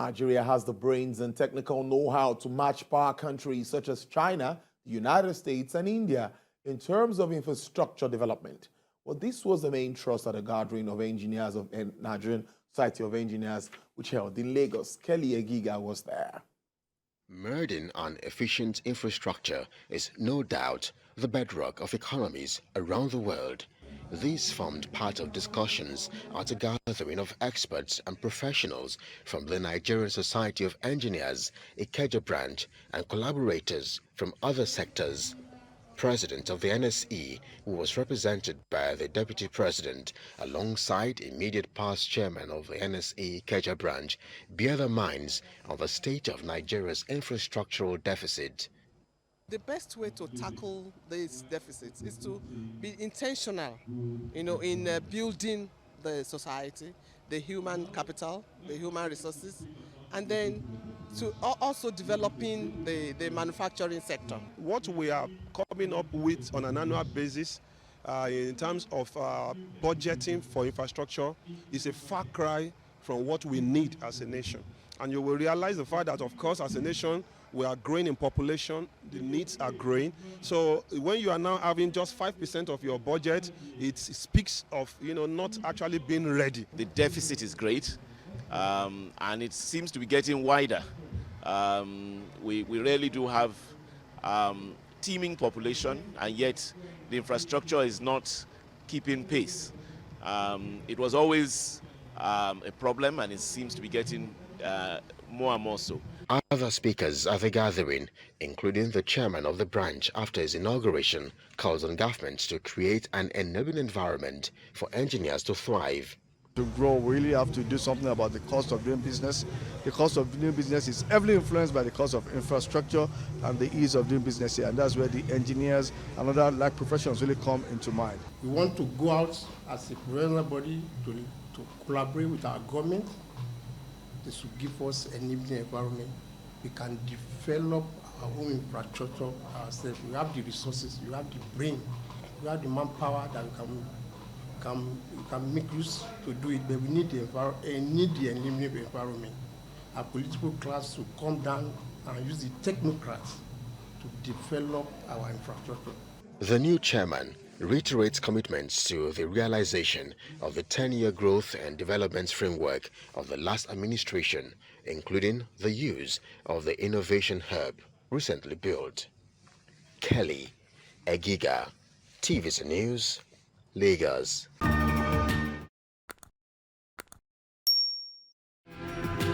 Nigeria has the brains and technical know-how to match power countries such as China, the United States, and India in terms of infrastructure development. Well, this was the main thrust at a gathering of engineers of Nigerian Society of Engineers, which held in Lagos. Kelly Egiga was there. Modern and efficient infrastructure is no doubt the bedrock of economies around the world. These formed part of discussions at a gathering of experts and professionals from the Nigerian Society of Engineers, Ikeja branch, and collaborators from other sectors. President of the NSE, who was represented by the Deputy President alongside immediate past chairman of the NSE Ikeja branch, bear their minds on the state of Nigeria's infrastructural deficit. The best way to tackle these deficits is to be intentional, in building the society, the human capital, the human resources, and then to also developing the manufacturing sector. What we are coming up with on an annual basis in terms of budgeting for infrastructure is a far cry from what we need as a nation. And you will realize the fact that, of course, as a nation, we are growing in population, the needs are growing. So when you are now having just 5% of your budget, it speaks of not actually being ready. The deficit is great, and it seems to be getting wider. We really do have teeming population, and yet the infrastructure is not keeping pace. It was always a problem, and it seems to be getting more and more so. Other speakers at the gathering, including the chairman of the branch after his inauguration, calls on governments to create an enabling environment for engineers to thrive. To grow, we really have to do something about the cost of doing business. The cost of doing business is heavily influenced by the cost of infrastructure and the ease of doing business here, and that's where the engineers and other like professions really come into mind. We want to go out as a professional body to collaborate with our government. This will give us an enabling environment. We can develop our own infrastructure ourselves. We have the resources, we have the brain, we have the manpower that we can make use to do it, but we need the enabling environment. Our political class to come down and use the technocrats to develop our infrastructure. The new chairman reiterates commitments to the realization of the 10-year growth and development framework of the last administration, including the use of the innovation hub recently built. Kelly Egiga, TVC News, Lagos.